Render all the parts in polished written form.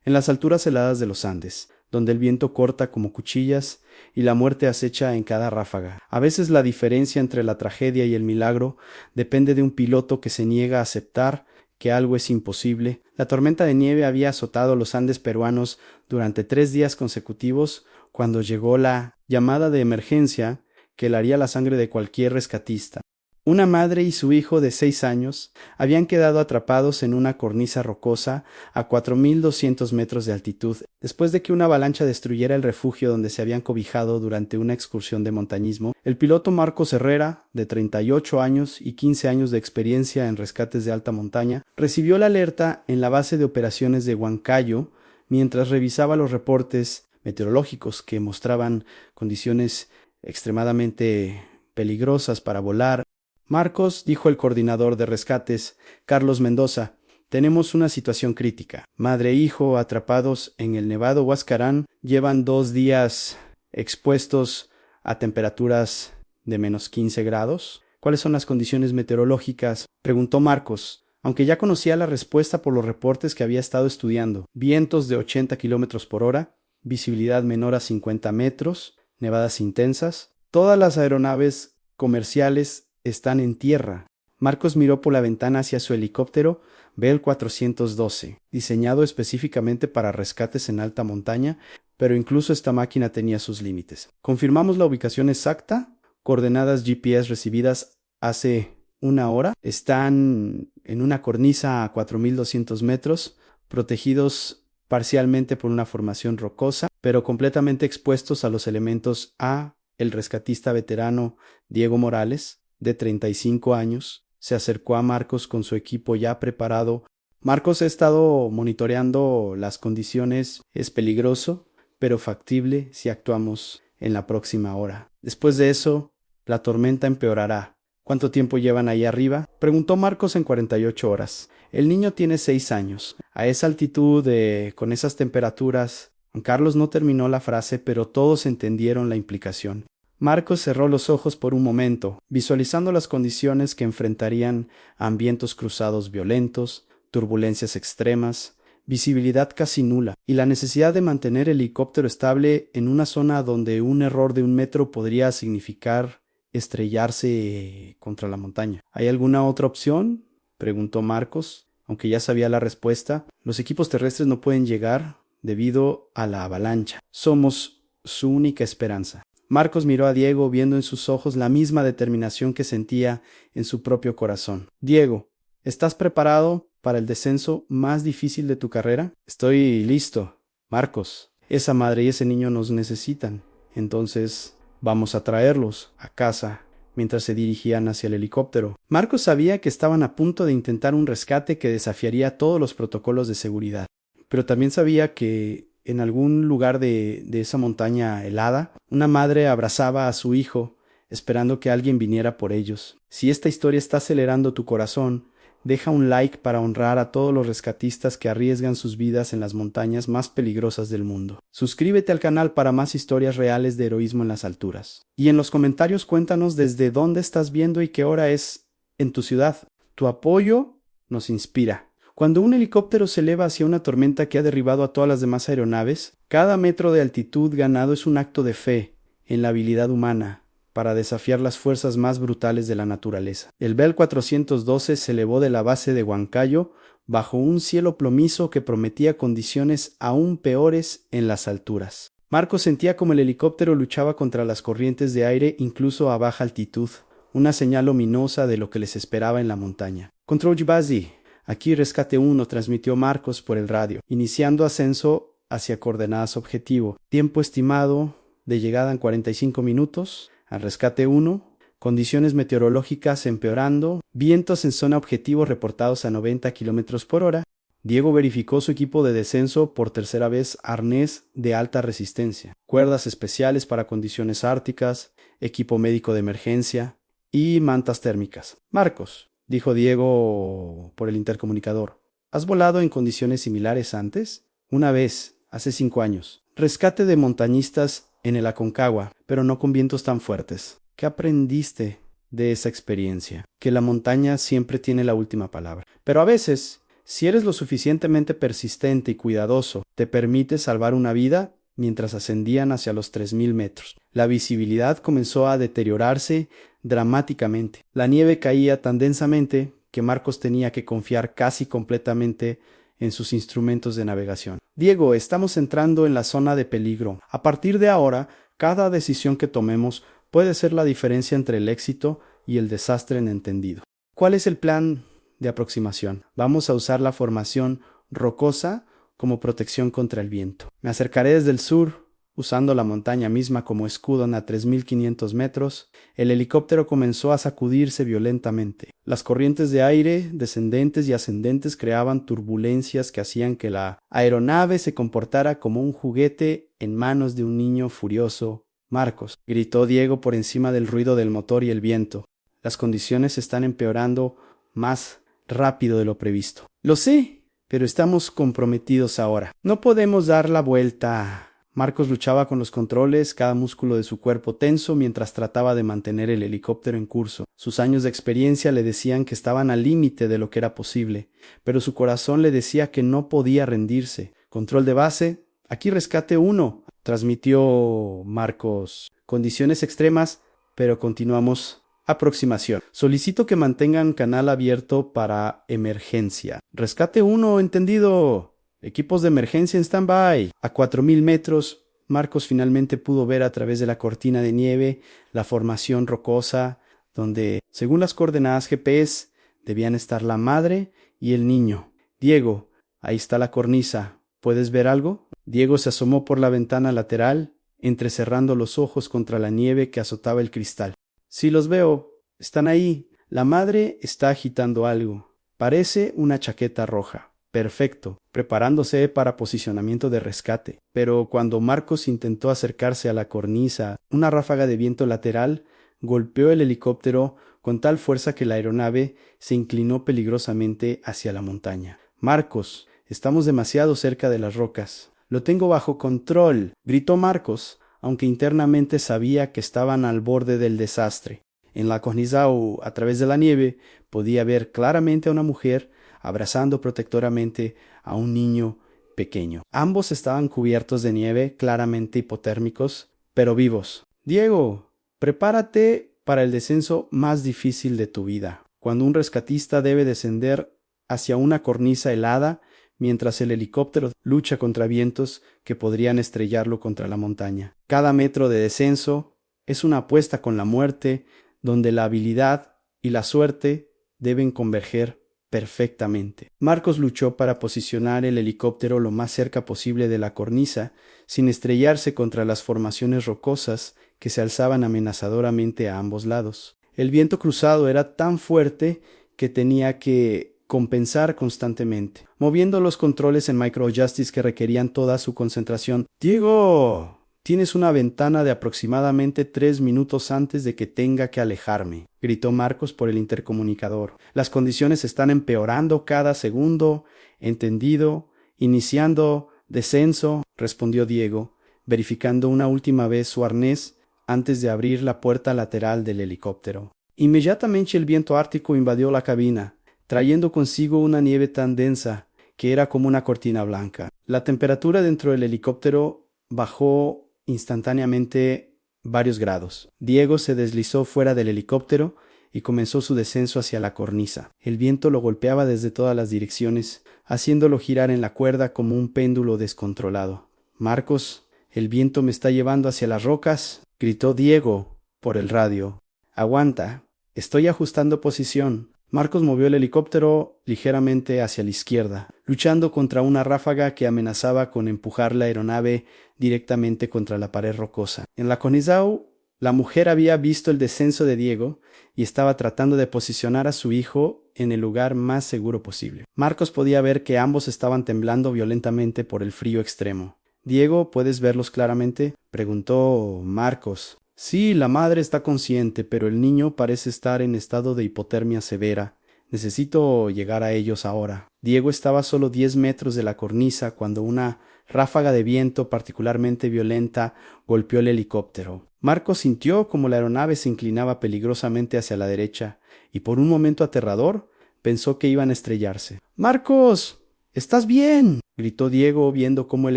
en las alturas heladas de los Andes, donde el viento corta como cuchillas y la muerte acecha en cada ráfaga. A veces la diferencia entre la tragedia y el milagro depende de un piloto que se niega a aceptar que algo es imposible. La tormenta de nieve había azotado los Andes peruanos durante 3 días consecutivos cuando llegó la llamada de emergencia que helaría la sangre de cualquier rescatista. Una madre y su hijo de 6 años habían quedado atrapados en una cornisa rocosa a 4.200 metros de altitud, después de que una avalancha destruyera el refugio donde se habían cobijado durante una excursión de montañismo. El piloto Marcos Herrera, de 38 años y 15 años de experiencia en rescates de alta montaña, recibió la alerta en la base de operaciones de Huancayo mientras revisaba los reportes meteorológicos que mostraban condiciones extremadamente peligrosas para volar. Marcos, dijo el coordinador de rescates, Carlos Mendoza, tenemos una situación crítica. Madre e hijo atrapados en el nevado Huascarán llevan 2 días expuestos a temperaturas de -15 grados. ¿Cuáles son las condiciones meteorológicas?, preguntó Marcos, aunque ya conocía la respuesta por los reportes que había estado estudiando. Vientos de 80 kilómetros por hora, visibilidad menor a 50 metros, nevadas intensas. Todas las aeronaves comerciales están en tierra. Marcos miró por la ventana hacia su helicóptero Bell 412, diseñado específicamente para rescates en alta montaña, pero incluso esta máquina tenía sus límites. Confirmamos la ubicación exacta. Coordenadas GPS recibidas hace 1 hora. Están en una cornisa a 4.200 metros, protegidos parcialmente por una formación rocosa, pero completamente expuestos a los elementos a el rescatista veterano Diego Morales, de 35 años, se acercó a Marcos con su equipo ya preparado. Marcos ha estado monitoreando las condiciones. Es peligroso, pero factible si actuamos en la próxima hora. Después de eso, la tormenta empeorará. ¿Cuánto tiempo llevan ahí arriba?, preguntó Marcos. En 48 horas. El niño tiene 6 años. A esa altitud, con esas temperaturas. Carlos no terminó la frase, pero todos entendieron la implicación. Marcos cerró los ojos por un momento, visualizando las condiciones que enfrentarían a vientos cruzados violentos, turbulencias extremas, visibilidad casi nula, y la necesidad de mantener el helicóptero estable en una zona donde un error de 1 metro podría significar estrellarse contra la montaña. ¿Hay alguna otra opción?, preguntó Marcos, aunque ya sabía la respuesta. Los equipos terrestres no pueden llegar debido a la avalancha. Somos su única esperanza. Marcos miró a Diego, viendo en sus ojos la misma determinación que sentía en su propio corazón. Diego, ¿estás preparado para el descenso más difícil de tu carrera? Estoy listo, Marcos. Esa madre y ese niño nos necesitan. Entonces, vamos a traerlos a casa. Mientras se dirigían hacia el helicóptero, Marcos sabía que estaban a punto de intentar un rescate que desafiaría todos los protocolos de seguridad. Pero también sabía que en algún lugar de esa montaña helada, una madre abrazaba a su hijo, esperando que alguien viniera por ellos. Si esta historia está acelerando tu corazón, deja un like para honrar a todos los rescatistas que arriesgan sus vidas en las montañas más peligrosas del mundo. Suscríbete al canal para más historias reales de heroísmo en las alturas. Y en los comentarios cuéntanos desde dónde estás viendo y qué hora es en tu ciudad. Tu apoyo nos inspira. Cuando un helicóptero se eleva hacia una tormenta que ha derribado a todas las demás aeronaves, cada metro de altitud ganado es un acto de fe en la habilidad humana para desafiar las fuerzas más brutales de la naturaleza. El Bell 412 se elevó de la base de Huancayo bajo un cielo plomizo que prometía condiciones aún peores en las alturas. Marcos sentía como el helicóptero luchaba contra las corrientes de aire incluso a baja altitud, una señal ominosa de lo que les esperaba en la montaña. Control Jibazi. Aquí Rescate 1, transmitió Marcos por el radio, iniciando ascenso hacia coordenadas objetivo. Tiempo estimado de llegada en 45 minutos. Al Rescate 1, condiciones meteorológicas empeorando, vientos en zona objetivo reportados a 90 kilómetros por hora. Diego verificó su equipo de descenso por tercera vez: arnés de alta resistencia, cuerdas especiales para condiciones árticas, equipo médico de emergencia y mantas térmicas. Marcos, dijo Diego por el intercomunicador, ¿has volado en condiciones similares antes? Una vez, hace 5 años. Rescate de montañistas en el Aconcagua, pero no con vientos tan fuertes. ¿Qué aprendiste de esa experiencia? Que la montaña siempre tiene la última palabra. Pero a veces Si eres lo suficientemente persistente y cuidadoso, te permite salvar una vida mientras ascendían hacia los 3000 metros. La visibilidad comenzó a deteriorarse dramáticamente. La nieve caía tan densamente que Marcos tenía que confiar casi completamente en sus instrumentos de navegación. Diego, estamos entrando en la zona de peligro. A partir de ahora, cada decisión que tomemos puede ser la diferencia entre el éxito y el desastre en entendido. ¿Cuál es el plan de aproximación? Vamos a usar la formación rocosa como protección contra el viento. Me acercaré desde el sur, usando la montaña misma como escudo a 3500 metros. El helicóptero comenzó a sacudirse violentamente. Las corrientes de aire descendentes y ascendentes creaban turbulencias que hacían que la aeronave se comportara como un juguete en manos de un niño furioso. Marcos, gritó Diego por encima del ruido del motor y el viento. Las condiciones están empeorando más rápido de lo previsto. Lo sé, pero estamos comprometidos ahora. No podemos dar la vuelta. Marcos luchaba con los controles, cada músculo de su cuerpo tenso mientras trataba de mantener el helicóptero en curso. Sus años de experiencia le decían que estaban al límite de lo que era posible, pero su corazón le decía que no podía rendirse. Control de base, aquí rescate 1, transmitió Marcos. Condiciones extremas, pero continuamos. Aproximación. Solicito que mantengan canal abierto para emergencia. Rescate 1, entendido. Equipos de emergencia en stand-by. A 4000 metros, Marcos finalmente pudo ver a través de la cortina de nieve la formación rocosa, donde, según las coordenadas GPS, debían estar la madre y el niño. Diego, ahí está la cornisa. ¿Puedes ver algo? Diego se asomó por la ventana lateral, entrecerrando los ojos contra la nieve que azotaba el cristal. Sí, los veo. Están ahí. La madre está agitando algo. Parece una chaqueta roja. Perfecto. Preparándose para posicionamiento de rescate. Pero cuando Marcos intentó acercarse a la cornisa, una ráfaga de viento lateral golpeó el helicóptero con tal fuerza que la aeronave se inclinó peligrosamente hacia la montaña. Marcos, estamos demasiado cerca de las rocas. Lo tengo bajo control, gritó Marcos, aunque internamente sabía que estaban al borde del desastre. En la cornisa a través de la nieve podía ver claramente a una mujer abrazando protectoramente a un niño pequeño. Ambos estaban cubiertos de nieve, claramente hipotérmicos, pero vivos. Diego, prepárate para el descenso más difícil de tu vida, cuando un rescatista debe descender hacia una cornisa helada mientras el helicóptero lucha contra vientos que podrían estrellarlo contra la montaña. Cada metro de descenso es una apuesta con la muerte, donde la habilidad y la suerte deben converger perfectamente. Marcos luchó para posicionar el helicóptero lo más cerca posible de la cornisa, sin estrellarse contra las formaciones rocosas que se alzaban amenazadoramente a ambos lados. El viento cruzado era tan fuerte que tenía que compensar constantemente, moviendo los controles en MicroJustice que requerían toda su concentración. «Diego, tienes una ventana de aproximadamente 3 minutos antes de que tenga que alejarme», gritó Marcos por el intercomunicador. «Las condiciones están empeorando cada segundo». «Entendido. Iniciando descenso», respondió Diego, verificando una última vez su arnés antes de abrir la puerta lateral del helicóptero. Inmediatamente el viento ártico invadió la cabina, trayendo consigo una nieve tan densa que era como una cortina blanca. La temperatura dentro del helicóptero bajó instantáneamente varios grados. Diego se deslizó fuera del helicóptero y comenzó su descenso hacia la cornisa. El viento lo golpeaba desde todas las direcciones, haciéndolo girar en la cuerda como un péndulo descontrolado. «Marcos, el viento me está llevando hacia las rocas», gritó Diego por el radio. «Aguanta, estoy ajustando posición». Marcos movió el helicóptero ligeramente hacia la izquierda, luchando contra una ráfaga que amenazaba con empujar la aeronave directamente contra la pared rocosa. En la Conizau, la mujer había visto el descenso de Diego y estaba tratando de posicionar a su hijo en el lugar más seguro posible. Marcos podía ver que ambos estaban temblando violentamente por el frío extremo. «Diego, ¿puedes verlos claramente?», preguntó Marcos. «Sí, la madre está consciente, pero el niño parece estar en estado de hipotermia severa. Necesito llegar a ellos ahora». Diego estaba solo 10 metros de la cornisa cuando una ráfaga de viento particularmente violenta golpeó el helicóptero. Marcos sintió como la aeronave se inclinaba peligrosamente hacia la derecha y por un momento aterrador pensó que iban a estrellarse. ¡Marcos! ¿Estás bien?, gritó Diego, viendo cómo el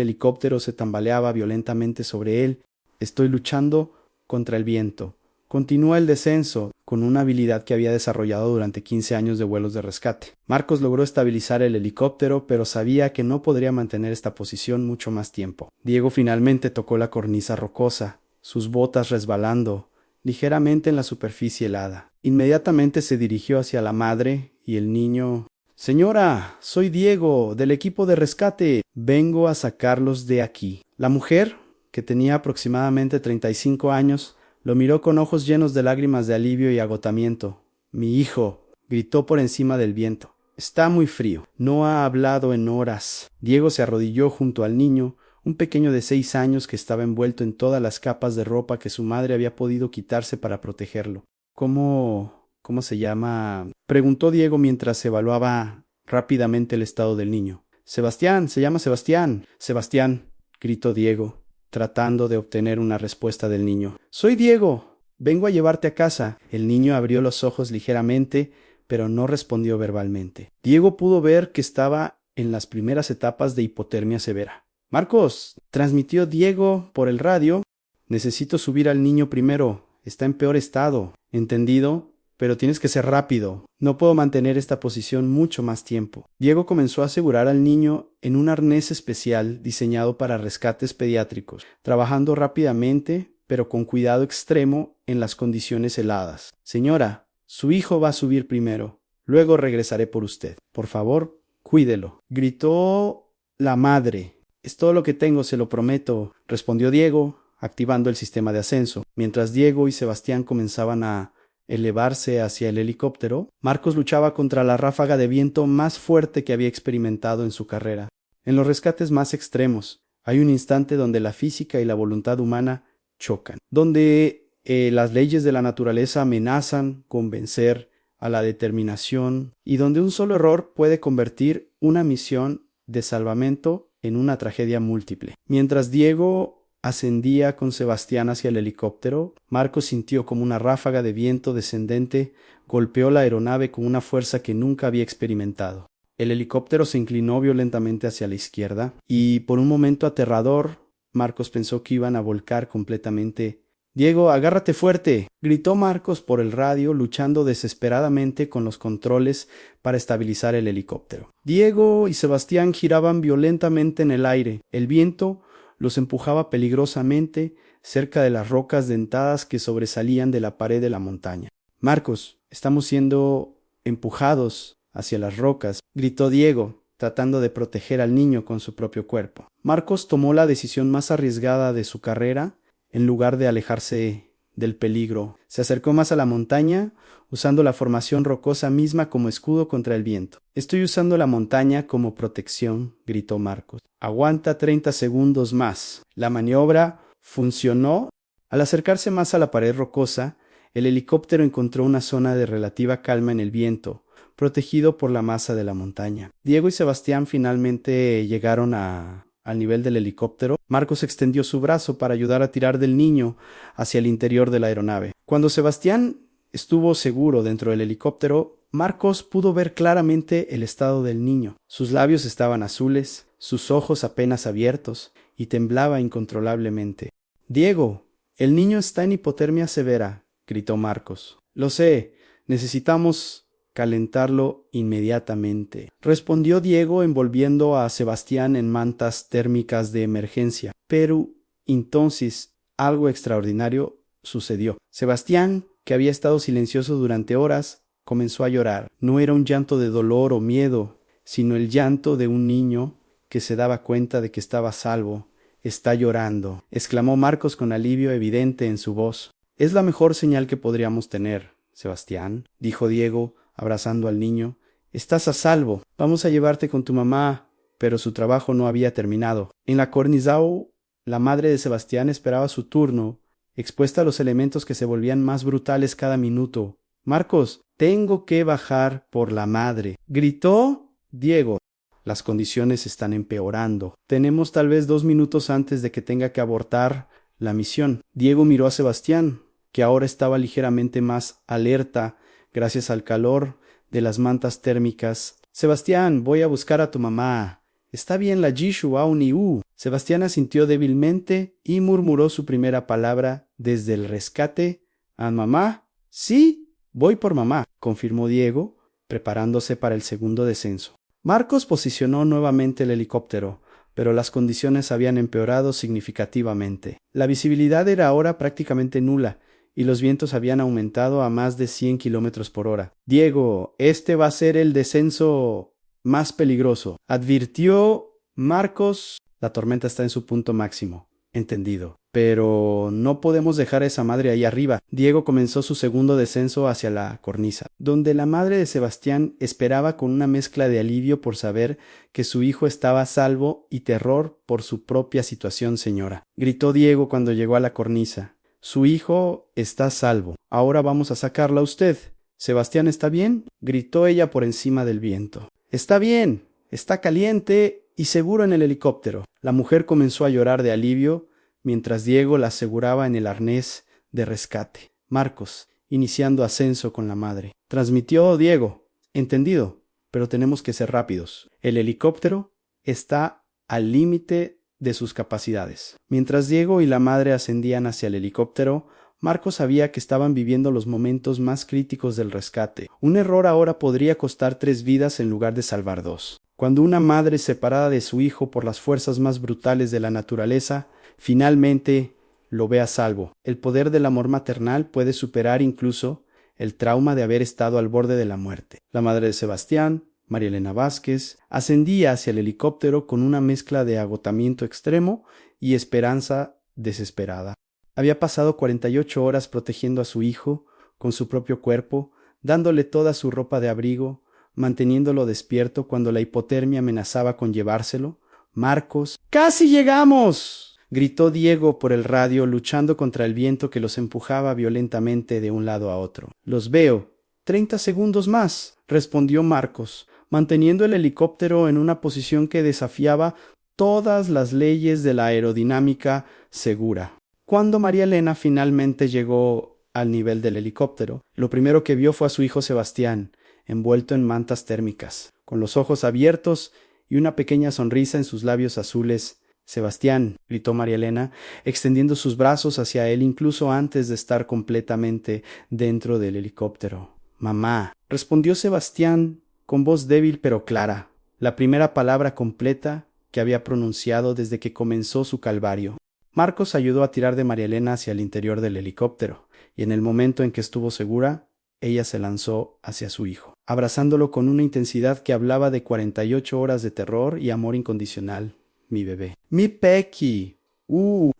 helicóptero se tambaleaba violentamente sobre él. Estoy luchando contra el viento. Continúa el descenso, con una habilidad que había desarrollado durante 15 años de vuelos de rescate. Marcos logró estabilizar el helicóptero, pero sabía que no podría mantener esta posición mucho más tiempo. Diego finalmente tocó la cornisa rocosa, sus botas resbalando ligeramente en la superficie helada. Inmediatamente se dirigió hacia la madre y el niño. «Señora, soy Diego, del equipo de rescate. Vengo a sacarlos de aquí». La mujer, que tenía aproximadamente 35 años, lo miró con ojos llenos de lágrimas de alivio y agotamiento. «Mi hijo», gritó por encima del viento. «Está muy frío. No ha hablado en horas». Diego se arrodilló junto al niño, un pequeño de 6 años que estaba envuelto en todas las capas de ropa que su madre había podido quitarse para protegerlo. ¿Cómo se llama?, preguntó Diego mientras evaluaba rápidamente el estado del niño. «Sebastián, se llama Sebastián». «Sebastián», gritó Diego, tratando de obtener una respuesta del niño. «Soy Diego. Vengo a llevarte a casa». El niño abrió los ojos ligeramente, pero no respondió verbalmente. Diego pudo ver que estaba en las primeras etapas de hipotermia severa. «Marcos», transmitió Diego por el radio, «necesito subir al niño primero. Está en peor estado». «Entendido, pero tienes que ser rápido. No puedo mantener esta posición mucho más tiempo». Diego comenzó a asegurar al niño en un arnés especial diseñado para rescates pediátricos, trabajando rápidamente, pero con cuidado extremo en las condiciones heladas. «Señora, su hijo va a subir primero. Luego regresaré por usted. Por favor, cuídelo», gritó la madre. «Es todo lo que tengo, se lo prometo», respondió Diego, activando el sistema de ascenso. Mientras Diego y Sebastián comenzaban a elevarse hacia el helicóptero, Marcos luchaba contra la ráfaga de viento más fuerte que había experimentado en su carrera. En los rescates más extremos, hay un instante donde la física y la voluntad humana chocan, donde las leyes de la naturaleza amenazan con vencer a la determinación y donde un solo error puede convertir una misión de salvamento en una tragedia múltiple. Mientras Diego ascendía con Sebastián hacia el helicóptero, Marcos sintió como una ráfaga de viento descendente golpeó la aeronave con una fuerza que nunca había experimentado. El helicóptero se inclinó violentamente hacia la izquierda y, por un momento aterrador, Marcos pensó que iban a volcar completamente. «Diego, agárrate fuerte», gritó Marcos por el radio, luchando desesperadamente con los controles para estabilizar el helicóptero. Diego y Sebastián giraban violentamente en el aire. El viento los empujaba peligrosamente cerca de las rocas dentadas que sobresalían de la pared de la montaña. «Marcos, estamos siendo empujados hacia las rocas», gritó Diego, tratando de proteger al niño con su propio cuerpo. Marcos tomó la decisión más arriesgada de su carrera. En lugar de alejarse del peligro, se acercó más a la montaña, usando la formación rocosa misma como escudo contra el viento. «Estoy usando la montaña como protección», gritó Marcos. «Aguanta 30 segundos más». La maniobra funcionó. Al acercarse más a la pared rocosa, el helicóptero encontró una zona de relativa calma en el viento, protegido por la masa de la montaña. Diego y Sebastián finalmente llegaron al nivel del helicóptero. Marcos extendió su brazo para ayudar a tirar del niño hacia el interior de la aeronave. Cuando Sebastián estuvo seguro dentro del helicóptero, Marcos pudo ver claramente el estado del niño. Sus labios estaban azules, sus ojos apenas abiertos, y temblaba incontrolablemente. «Diego, el niño está en hipotermia severa», gritó Marcos. «Lo sé, necesitamos calentarlo inmediatamente», respondió Diego, envolviendo a Sebastián en mantas térmicas de emergencia. Pero entonces algo extraordinario sucedió. Sebastián, que había estado silencioso durante horas, comenzó a llorar. No era un llanto de dolor o miedo, sino el llanto de un niño que se daba cuenta de que estaba a salvo. «Está llorando», exclamó Marcos con alivio evidente en su voz. «Es la mejor señal que podríamos tener, Sebastián», dijo Diego, abrazando al niño. «Estás a salvo. Vamos a llevarte con tu mamá». Pero su trabajo no había terminado. En la Cornizao, la madre de Sebastián esperaba su turno, expuesta a los elementos que se volvían más brutales cada minuto. «Marcos, tengo que bajar por la madre», gritó Diego. «Las condiciones están empeorando. Tenemos tal vez 2 minutos antes de que tenga que abortar la misión». Diego miró a Sebastián, que ahora estaba ligeramente más alerta gracias al calor de las mantas térmicas. Sebastián, voy a buscar a tu mamá. Está bien la Jishu Auniu. Sebastián asintió débilmente y murmuró su primera palabra desde el rescate. ¿A mamá? Sí, voy por mamá, confirmó Diego, preparándose para el segundo descenso. Marcos posicionó nuevamente el helicóptero, pero las condiciones habían empeorado significativamente. La visibilidad era ahora prácticamente nula, y los vientos habían aumentado a más de 100 kilómetros por hora. Diego, este va a ser el descenso más peligroso, advirtió Marcos. La tormenta está en su punto máximo. Entendido. Pero no podemos dejar a esa madre ahí arriba. Diego comenzó su segundo descenso hacia la cornisa, donde la madre de Sebastián esperaba con una mezcla de alivio por saber que su hijo estaba a salvo y terror por su propia situación, señora. Gritó Diego cuando llegó a la cornisa. Su hijo está a salvo. Ahora vamos a sacarla a usted. ¿Sebastián está bien? Gritó ella por encima del viento. Está bien. Está caliente y seguro en el helicóptero. La mujer comenzó a llorar de alivio mientras Diego la aseguraba en el arnés de rescate. Marcos, iniciando ascenso con la madre. Transmitió Diego. Entendido, pero tenemos que ser rápidos. El helicóptero está al límite de sus capacidades. Mientras Diego y la madre ascendían hacia el helicóptero, Marcos sabía que estaban viviendo los momentos más críticos del rescate. Un error ahora podría costar 3 vidas en lugar de salvar 2. Cuando una madre separada de su hijo por las fuerzas más brutales de la naturaleza, finalmente lo ve a salvo. El poder del amor maternal puede superar incluso el trauma de haber estado al borde de la muerte. La madre de Sebastián, María Elena Vázquez, ascendía hacia el helicóptero con una mezcla de agotamiento extremo y esperanza desesperada. Había pasado 48 horas protegiendo a su hijo con su propio cuerpo, dándole toda su ropa de abrigo, manteniéndolo despierto cuando la hipotermia amenazaba con llevárselo. Marcos, ¡casi llegamos!, gritó Diego por el radio, luchando contra el viento que los empujaba violentamente de un lado a otro. Los veo. 30 segundos más, respondió Marcos, manteniendo el helicóptero en una posición que desafiaba todas las leyes de la aerodinámica segura. Cuando María Elena finalmente llegó al nivel del helicóptero, lo primero que vio fue a su hijo Sebastián, envuelto en mantas térmicas, con los ojos abiertos y una pequeña sonrisa en sus labios azules. Sebastián, gritó María Elena, extendiendo sus brazos hacia él incluso antes de estar completamente dentro del helicóptero. Mamá, respondió Sebastián con voz débil pero clara, la primera palabra completa que había pronunciado desde que comenzó su calvario. Marcos ayudó a tirar de María Elena hacia el interior del helicóptero, y en el momento en que estuvo segura, ella se lanzó hacia su hijo, abrazándolo con una intensidad que hablaba de 48 horas de terror y amor incondicional. Mi bebé. ¡Mi Pequi!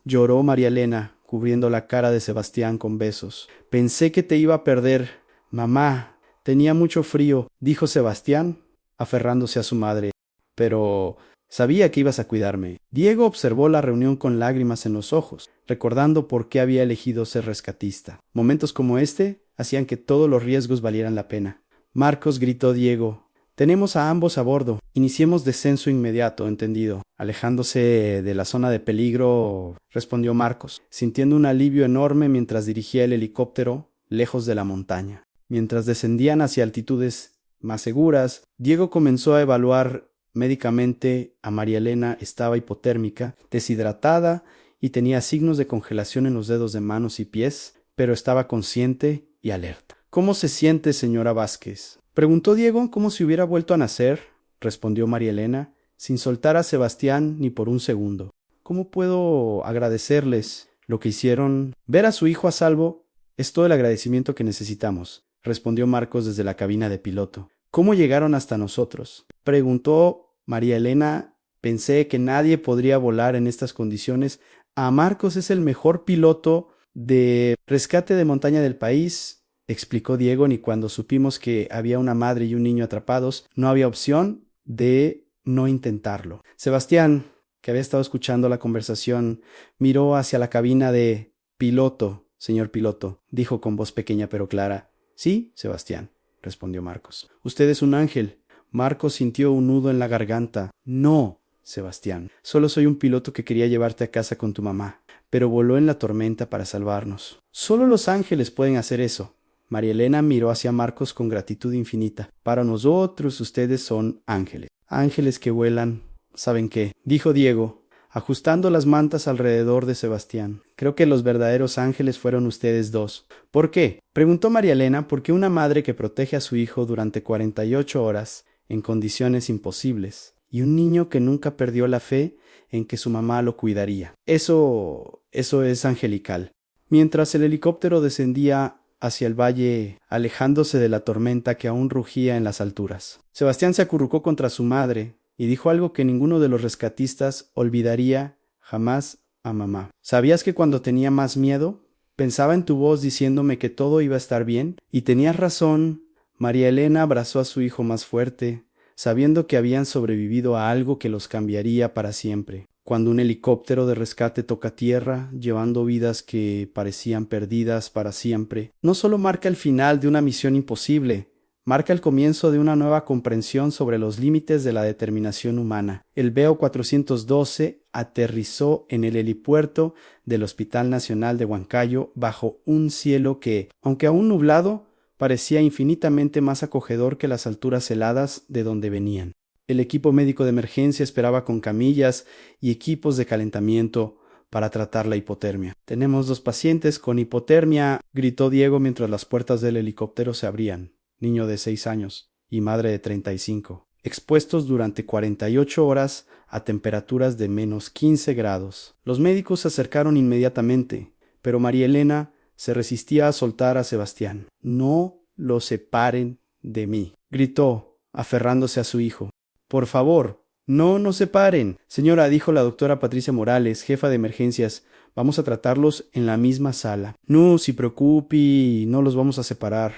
Lloró María Elena, cubriendo la cara de Sebastián con besos. Pensé que te iba a perder. Mamá, tenía mucho frío, dijo Sebastián, aferrándose a su madre. Pero sabía que ibas a cuidarme. Diego observó la reunión con lágrimas en los ojos, recordando por qué había elegido ser rescatista. Momentos como este hacían que todos los riesgos valieran la pena. Marcos, gritó Diego. Tenemos a ambos a bordo. Iniciemos descenso inmediato, entendido. Alejándose de la zona de peligro, respondió Marcos, sintiendo un alivio enorme mientras dirigía el helicóptero lejos de la montaña. Mientras descendían hacia altitudes más seguras, Diego comenzó a evaluar médicamente a María Elena. Estaba hipotérmica, deshidratada y tenía signos de congelación en los dedos de manos y pies, pero estaba consciente y alerta. ¿Cómo se siente, señora Vázquez?, preguntó Diego como si hubiera vuelto a nacer. Respondió María Elena, sin soltar a Sebastián ni por un segundo. ¿Cómo puedo agradecerles lo que hicieron? Ver a su hijo a salvo es todo el agradecimiento que necesitamos, respondió Marcos desde la cabina de piloto. ¿Cómo llegaron hasta nosotros?, preguntó María Elena. Pensé que nadie podría volar en estas condiciones. A Marcos es el mejor piloto de rescate de montaña del país, explicó Diego, ni cuando supimos que había una madre y un niño atrapados, no había opción de no intentarlo. Sebastián, que había estado escuchando la conversación, miró hacia la cabina de piloto. Señor piloto, dijo con voz pequeña pero clara. Sí, Sebastián, respondió Marcos. Usted es un ángel. Marcos sintió un nudo en la garganta. No, Sebastián, solo soy un piloto que quería llevarte a casa con tu mamá, pero voló en la tormenta para salvarnos. Solo los ángeles pueden hacer eso, María Elena miró hacia Marcos con gratitud infinita. Para nosotros ustedes son ángeles. Ángeles que vuelan. ¿Saben qué? Dijo Diego, ajustando las mantas alrededor de Sebastián. Creo que los verdaderos ángeles fueron ustedes dos. ¿Por qué? Preguntó María Elena, porque una madre que protege a su hijo durante 48 horas, en condiciones imposibles, y un niño que nunca perdió la fe en que su mamá lo cuidaría. Eso es angelical. Mientras el helicóptero descendía hacia el valle, alejándose de la tormenta que aún rugía en las alturas, Sebastián se acurrucó contra su madre y dijo algo que ninguno de los rescatistas olvidaría jamás a mamá. ¿Sabías que cuando tenía más miedo, pensaba en tu voz diciéndome que todo iba a estar bien? Y tenías razón. María Elena abrazó a su hijo más fuerte, sabiendo que habían sobrevivido a algo que los cambiaría para siempre. Cuando un helicóptero de rescate toca tierra, llevando vidas que parecían perdidas para siempre, no solo marca el final de una misión imposible, marca el comienzo de una nueva comprensión sobre los límites de la determinación humana. El Veo 412 aterrizó en el helipuerto del Hospital Nacional de Huancayo bajo un cielo que, aunque aún nublado, parecía infinitamente más acogedor que las alturas heladas de donde venían. El equipo médico de emergencia esperaba con camillas y equipos de calentamiento para tratar la hipotermia. Tenemos 2 pacientes con hipotermia, gritó Diego mientras las puertas del helicóptero se abrían. Niño de 6 años y madre de 35, expuestos durante 48 horas a temperaturas de menos 15 grados. Los médicos se acercaron inmediatamente, pero María Elena se resistía a soltar a Sebastián. No lo separen de mí, gritó, aferrándose a su hijo. Por favor, no nos separen. Señora, dijo la doctora Patricia Morales, jefa de emergencias, vamos a tratarlos en la misma sala. No se preocupe, no los vamos a separar.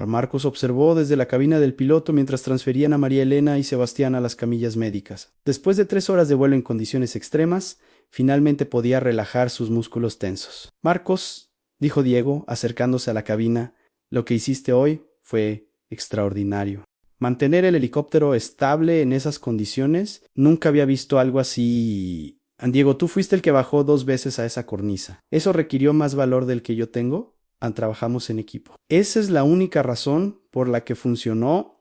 Marcos observó desde la cabina del piloto mientras transferían a María Elena y Sebastián a las camillas médicas. Después de 3 horas de vuelo en condiciones extremas, finalmente podía relajar sus músculos tensos. Marcos, dijo Diego, acercándose a la cabina, lo que hiciste hoy fue extraordinario. Mantener el helicóptero estable en esas condiciones, nunca había visto algo así. Diego, tú fuiste el que bajó 2 veces a esa cornisa. ¿Eso requirió más valor del que yo tengo? Trabajamos en equipo. Esa es la única razón por la que funcionó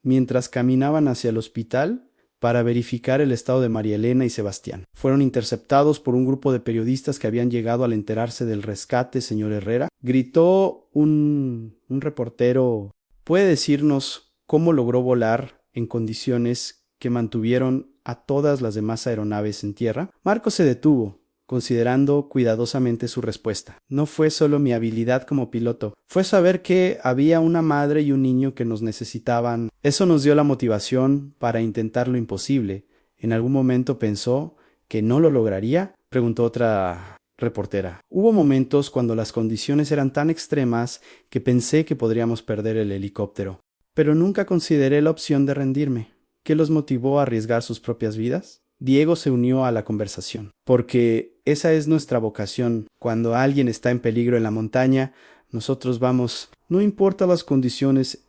mientras caminaban hacia el hospital para verificar el estado de María Elena y Sebastián. Fueron interceptados por un grupo de periodistas que habían llegado al enterarse del rescate, señor Herrera. Gritó un reportero. ¿Puede decirnos cómo logró volar en condiciones que mantuvieron a todas las demás aeronaves en tierra? Marcos se detuvo, considerando cuidadosamente su respuesta. No fue solo mi habilidad como piloto, fue saber que había una madre y un niño que nos necesitaban. Eso nos dio la motivación para intentar lo imposible. ¿En algún momento pensó que no lo lograría?, preguntó otra reportera. Hubo momentos cuando las condiciones eran tan extremas que pensé que podríamos perder el helicóptero, pero nunca consideré la opción de rendirme. ¿Qué los motivó a arriesgar sus propias vidas? Diego se unió a la conversación, porque esa es nuestra vocación. Cuando alguien está en peligro en la montaña, nosotros vamos. No importa las condiciones,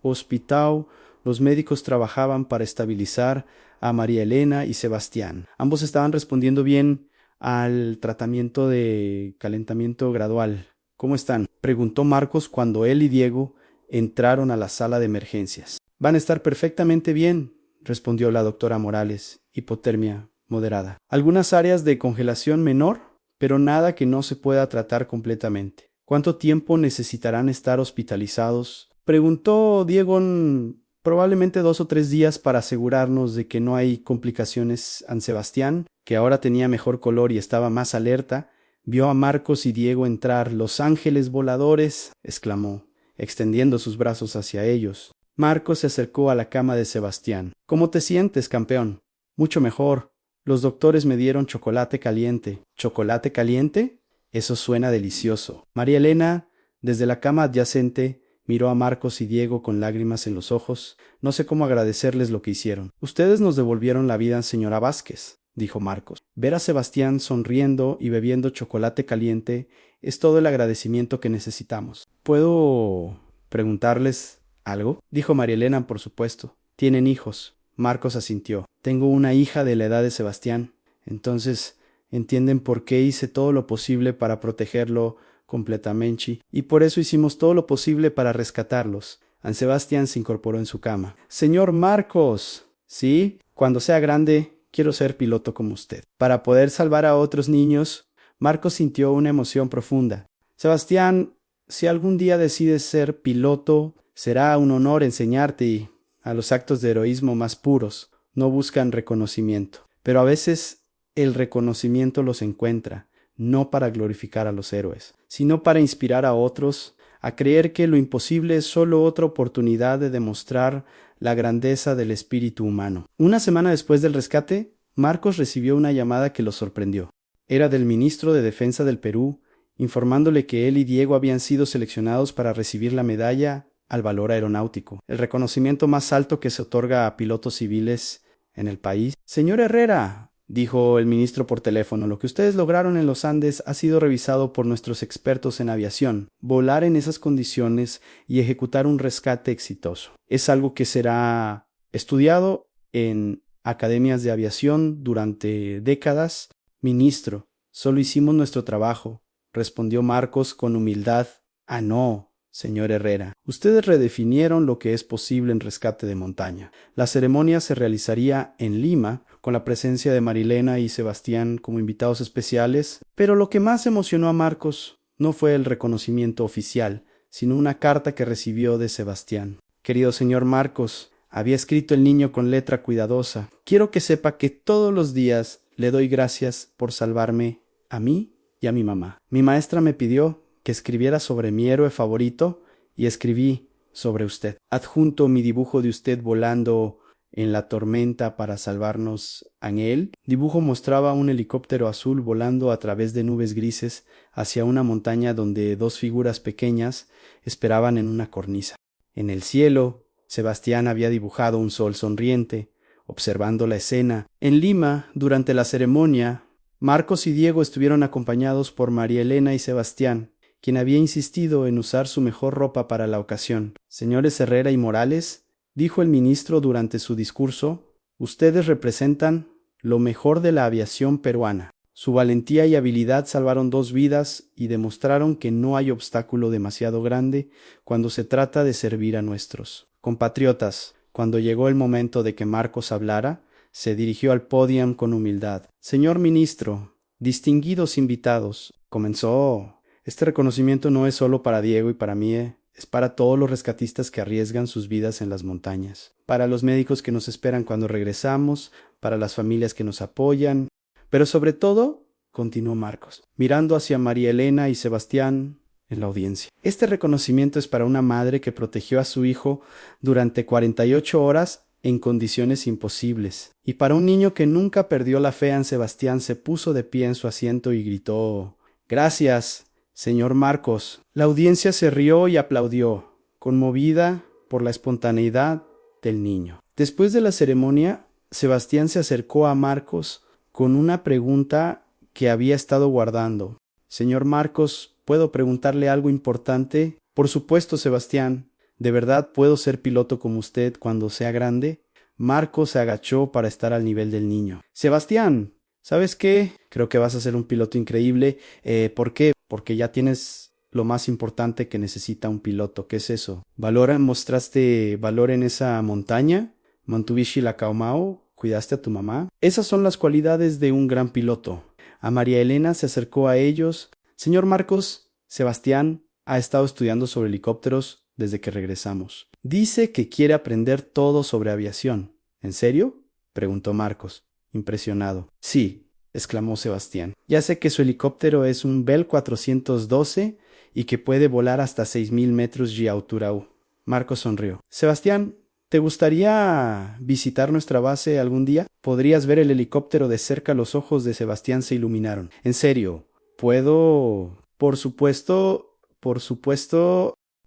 hospital, los médicos trabajaban para estabilizar a María Elena y Sebastián. Ambos estaban respondiendo bien al tratamiento de calentamiento gradual. ¿Cómo están?, preguntó Marcos cuando él y Diego entraron a la sala de emergencias. Van a estar perfectamente bien, respondió la doctora Morales. Hipotermia moderada. Algunas áreas de congelación menor, pero nada que no se pueda tratar completamente. ¿Cuánto tiempo necesitarán estar hospitalizados?, preguntó Diego. Probablemente 2 o 3 días para asegurarnos de que no hay complicaciones. Sebastián, que ahora tenía mejor color y estaba más alerta, vio a Marcos y Diego entrar. «Los ángeles voladores», exclamó, extendiendo sus brazos hacia ellos. Marcos se acercó a la cama de Sebastián. «¿Cómo te sientes, campeón?» «Mucho mejor. Los doctores me dieron chocolate caliente». «¿Chocolate caliente? Eso suena delicioso». María Elena, desde la cama adyacente, miró a Marcos y Diego con lágrimas en los ojos. «No sé cómo agradecerles lo que hicieron». «Ustedes nos devolvieron la vida, señora Vázquez», dijo Marcos. Ver a Sebastián sonriendo y bebiendo chocolate caliente es todo el agradecimiento que necesitamos. ¿Puedo preguntarles algo?, dijo María Elena. «Por supuesto. ¿Tienen hijos?». Marcos asintió. «Tengo una hija de la edad de Sebastián». «Entonces, ¿entienden por qué hice todo lo posible para protegerlo completamente, y por eso hicimos todo lo posible para rescatarlos. San Sebastián se incorporó en su cama. Señor Marcos. Sí, cuando sea grande, quiero ser piloto como usted. Para poder salvar a otros niños, Marcos sintió una emoción profunda. Sebastián, si algún día decides ser piloto, será un honor enseñarte a los actos de heroísmo más puros. No buscan reconocimiento, pero a veces el reconocimiento los encuentra, no para glorificar a los héroes, sino para inspirar a otros a creer que lo imposible es solo otra oportunidad de demostrar la grandeza del espíritu humano. Una semana después del rescate, Marcos recibió una llamada que lo sorprendió. Era del ministro de Defensa del Perú, informándole que él y Diego habían sido seleccionados para recibir la medalla al valor aeronáutico, el reconocimiento más alto que se otorga a pilotos civiles en el país. Señor Herrera, dijo el ministro por teléfono, lo que ustedes lograron en los Andes ha sido revisado por nuestros expertos en aviación. Volar en esas condiciones y ejecutar un rescate exitoso es algo que será estudiado en academias de aviación durante décadas. Ministro, solo hicimos nuestro trabajo, respondió Marcos con humildad. Ah, no, señor Herrera, ustedes redefinieron lo que es posible en rescate de montaña. La ceremonia se realizaría en Lima, con la presencia de Marilena y Sebastián como invitados especiales, pero lo que más emocionó a Marcos no fue el reconocimiento oficial, sino una carta que recibió de Sebastián. Querido señor Marcos, había escrito el niño con letra cuidadosa. Quiero que sepa que todos los días le doy gracias por salvarme a mí y a mi mamá. Mi maestra me pidió que escribiera sobre mi héroe favorito y escribí sobre usted. Adjunto mi dibujo de usted volando en la tormenta para salvarnos en él. Dibujo mostraba un helicóptero azul volando a través de nubes grises hacia una montaña donde dos figuras pequeñas esperaban en una cornisa. En el cielo, Sebastián había dibujado un sol sonriente, observando la escena. En Lima, durante la ceremonia, Marcos y Diego estuvieron acompañados por María Elena y Sebastián, quien había insistido en usar su mejor ropa para la ocasión. Señores Herrera y Morales, dijo el ministro durante su discurso, ustedes representan lo mejor de la aviación peruana. Su valentía y habilidad salvaron 2 vidas y demostraron que no hay obstáculo demasiado grande cuando se trata de servir a nuestros compatriotas. Cuando llegó el momento de que Marcos hablara, se dirigió al podio con humildad. Señor ministro, distinguidos invitados, comenzó. Este reconocimiento no es solo para Diego y para mí, es para todos los rescatistas que arriesgan sus vidas en las montañas, para los médicos que nos esperan cuando regresamos, para las familias que nos apoyan, pero sobre todo, continuó Marcos, mirando hacia María Elena y Sebastián en la audiencia. Este reconocimiento es para una madre que protegió a su hijo durante 48 horas en condiciones imposibles, y para un niño que nunca perdió la fe en Sebastián se puso de pie en su asiento y gritó, «Gracias, señor Marcos». La audiencia se rió y aplaudió, conmovida por la espontaneidad del niño. Después de la ceremonia, Sebastián se acercó a Marcos con una pregunta que había estado guardando. «Señor Marcos, ¿puedo preguntarle algo importante?» «Por supuesto, Sebastián. ¿De verdad puedo ser piloto como usted cuando sea grande?» Marcos se agachó para estar al nivel del niño. «Sebastián, ¿sabes qué? Creo que vas a ser un piloto increíble. ¿Por qué? Porque ya tienes lo más importante que necesita un piloto. ¿Qué es eso? ¿Mostraste valor en esa montaña? ¿Mantuviste la calmao? ¿Cuidaste a tu mamá?» Esas son las cualidades de un gran piloto. A María Elena se acercó a ellos. «Señor Marcos, Sebastián ha estado estudiando sobre helicópteros desde que regresamos. Dice que quiere aprender todo sobre aviación». «¿En serio?», preguntó Marcos, impresionado. «Sí», exclamó Sebastián. «Ya sé que su helicóptero es un Bell 412 y que puede volar hasta 6.000 metros de altura». Marcos sonrió. «Sebastián, ¿te gustaría visitar nuestra base algún día?» Podrías ver el helicóptero de cerca. Los ojos de Sebastián se iluminaron. «¿En serio? ¿Puedo?» Por supuesto.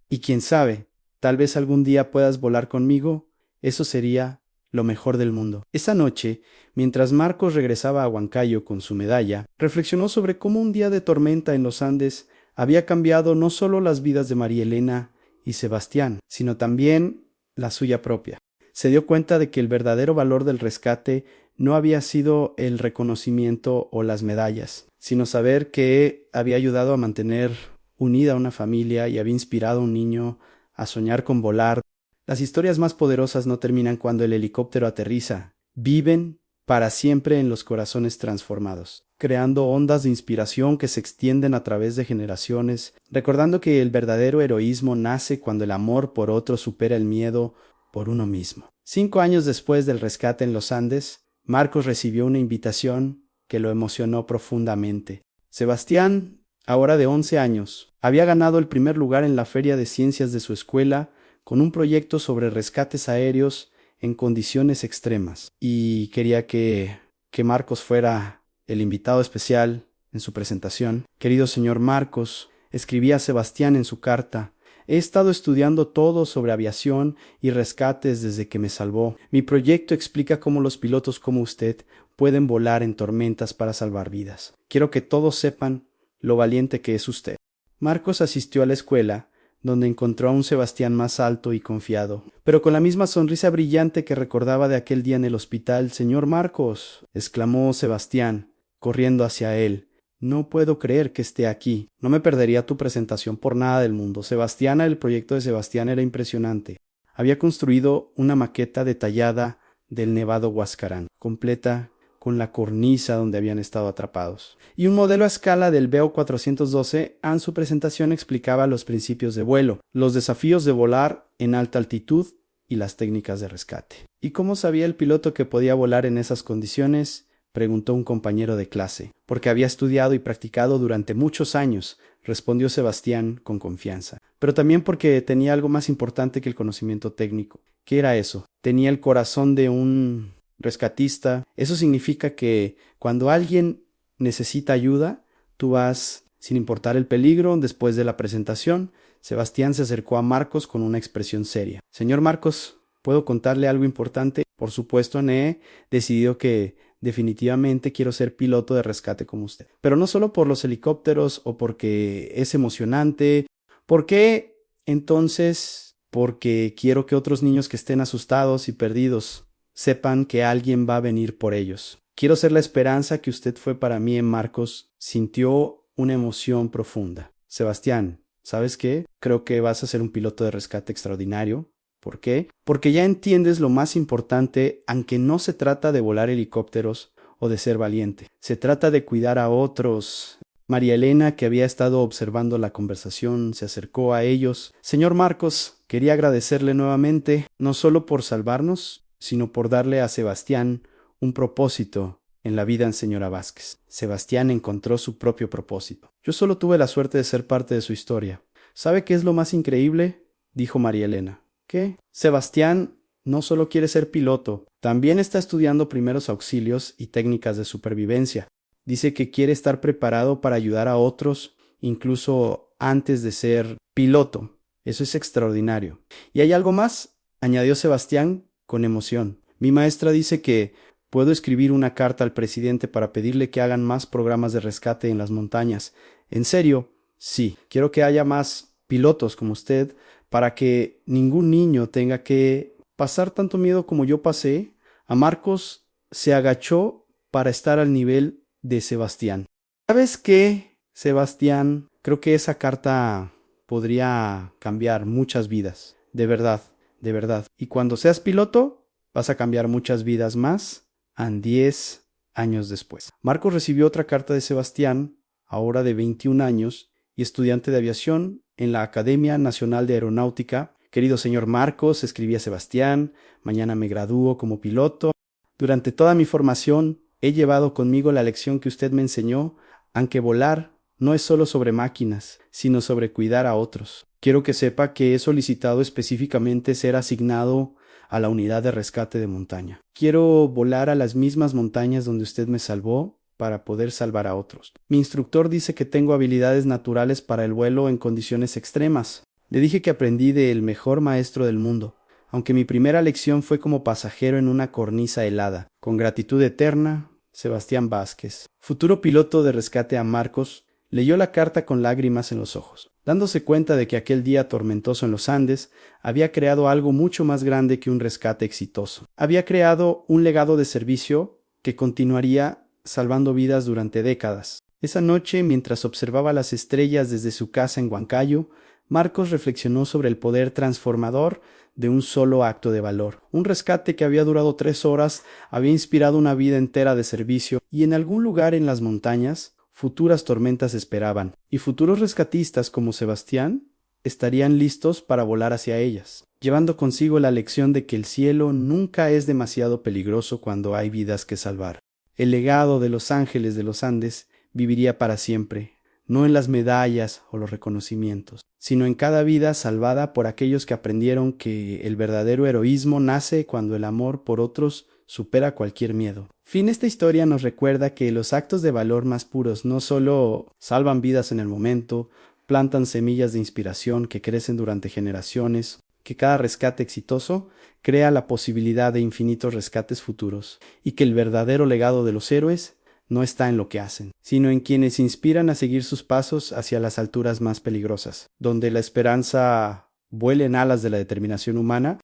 Y quién sabe, tal vez algún día puedas volar conmigo. Eso sería lo mejor del mundo». Esa noche, mientras Marcos regresaba a Huancayo con su medalla, reflexionó sobre cómo un día de tormenta en los Andes había cambiado no solo las vidas de María Elena y Sebastián, sino también la suya propia. Se dio cuenta de que el verdadero valor del rescate no había sido el reconocimiento o las medallas, sino saber que había ayudado a mantener unida a una familia y había inspirado a un niño a soñar con volar. Las historias más poderosas no terminan cuando el helicóptero aterriza. Viven para siempre en los corazones transformados, creando ondas de inspiración que se extienden a través de generaciones, recordando que el verdadero heroísmo nace cuando el amor por otro supera el miedo por uno mismo. 5 años después del rescate en los Andes, Marcos recibió una invitación que lo emocionó profundamente. Sebastián, ahora de 11 años, había ganado el primer lugar en la feria de ciencias de su escuela con un proyecto sobre rescates aéreos en condiciones extremas, y quería que Marcos fuera el invitado especial en su presentación. Querido señor Marcos, escribía Sebastián en su carta, he estado estudiando todo sobre aviación y rescates desde que me salvó. Mi proyecto explica cómo los pilotos como usted pueden volar en tormentas para salvar vidas. Quiero que todos sepan lo valiente que es usted. Marcos asistió a la escuela, donde encontró a un Sebastián más alto y confiado, pero con la misma sonrisa brillante que recordaba de aquel día en el hospital. Señor Marcos, exclamó Sebastián, corriendo hacia él, no puedo creer que esté aquí. No me perdería tu presentación por nada del mundo. Sebastiana, el proyecto de Sebastián era impresionante. Había construido una maqueta detallada del Nevado Huascarán, completa con la cornisa donde habían estado atrapados, y un modelo a escala del Veo 412. En su presentación explicaba los principios de vuelo, los desafíos de volar en alta altitud y las técnicas de rescate. ¿Y cómo sabía el piloto que podía volar en esas condiciones?, preguntó un compañero de clase. Porque había estudiado y practicado durante muchos años, respondió Sebastián con confianza. Pero también porque tenía algo más importante que el conocimiento técnico. ¿Qué era eso? Tenía el corazón de un rescatista. Eso significa que cuando alguien necesita ayuda, tú vas sin importar el peligro. Después de la presentación, Sebastián se acercó a Marcos con una expresión seria. Señor Marcos, ¿puedo contarle algo importante? Por supuesto, he decidido que definitivamente quiero ser piloto de rescate como usted. Pero no solo por los helicópteros o porque es emocionante. ¿Por qué? Entonces, porque quiero que otros niños que estén asustados y perdidos sepan que alguien va a venir por ellos. Quiero ser la esperanza que usted fue para mí. En Marcos sintió una emoción profunda. Sebastián, ¿sabes qué? Creo que vas a ser un piloto de rescate extraordinario. ¿Por qué? Porque ya entiendes lo más importante, aunque no se trata de volar helicópteros o de ser valiente. Se trata de cuidar a otros. María Elena, que había estado observando la conversación, se acercó a ellos. Señor Marcos, quería agradecerle nuevamente, no solo por salvarnos, sino por darle a Sebastián un propósito en la vida en señora Vázquez. Sebastián encontró su propio propósito. Yo solo tuve la suerte de ser parte de su historia. ¿Sabe qué es lo más increíble?, dijo María Elena. ¿Qué? Sebastián no solo quiere ser piloto, también está estudiando primeros auxilios y técnicas de supervivencia. Dice que quiere estar preparado para ayudar a otros, incluso antes de ser piloto. Eso es extraordinario. ¿Y hay algo más?, añadió Sebastián con emoción. Mi maestra dice que puedo escribir una carta al presidente para pedirle que hagan más programas de rescate en las montañas. ¿En serio? Sí, quiero que haya más pilotos como usted, para que ningún niño tenga que pasar tanto miedo como yo pasé. A Marcos se agachó para estar al nivel de Sebastián. ¿Sabes qué, Sebastián? Creo que esa carta podría cambiar muchas vidas. De verdad, de verdad. Y cuando seas piloto, vas a cambiar muchas vidas más. 10 años después. Marcos recibió otra carta de Sebastián, ahora de 21 años, y estudiante de aviación en la Academia Nacional de Aeronáutica. Querido señor Marcos, escribía Sebastián, mañana me gradúo como piloto. Durante toda mi formación he llevado conmigo la lección que usted me enseñó, aunque volar no es solo sobre máquinas, sino sobre cuidar a otros. Quiero que sepa que he solicitado específicamente ser asignado a la unidad de rescate de montaña. Quiero volar a las mismas montañas donde usted me salvó, para poder salvar a otros. Mi instructor dice que tengo habilidades naturales para el vuelo en condiciones extremas. Le dije que aprendí del mejor maestro del mundo, aunque mi primera lección fue como pasajero en una cornisa helada. Con gratitud eterna, Sebastián Vázquez. Futuro piloto de rescate. A Marcos leyó la carta con lágrimas en los ojos, dándose cuenta de que aquel día tormentoso en los Andes había creado algo mucho más grande que un rescate exitoso. Había creado un legado de servicio que continuaría salvando vidas durante décadas. Esa noche, mientras observaba las estrellas desde su casa en Huancayo, Marcos reflexionó sobre el poder transformador de un solo acto de valor. Un rescate que había durado 3 horas había inspirado una vida entera de servicio, y en algún lugar en las montañas futuras tormentas esperaban, y futuros rescatistas como Sebastián estarían listos para volar hacia ellas, llevando consigo la lección de que el cielo nunca es demasiado peligroso cuando hay vidas que salvar. El legado de los ángeles de los Andes viviría para siempre, no en las medallas o los reconocimientos, sino en cada vida salvada por aquellos que aprendieron que el verdadero heroísmo nace cuando el amor por otros supera cualquier miedo. Esta historia nos recuerda que los actos de valor más puros no solo salvan vidas en el momento, plantan semillas de inspiración que crecen durante generaciones, que cada rescate exitoso crea la posibilidad de infinitos rescates futuros, y que el verdadero legado de los héroes no está en lo que hacen, sino en quienes inspiran a seguir sus pasos hacia las alturas más peligrosas, donde la esperanza vuela en alas de la determinación humana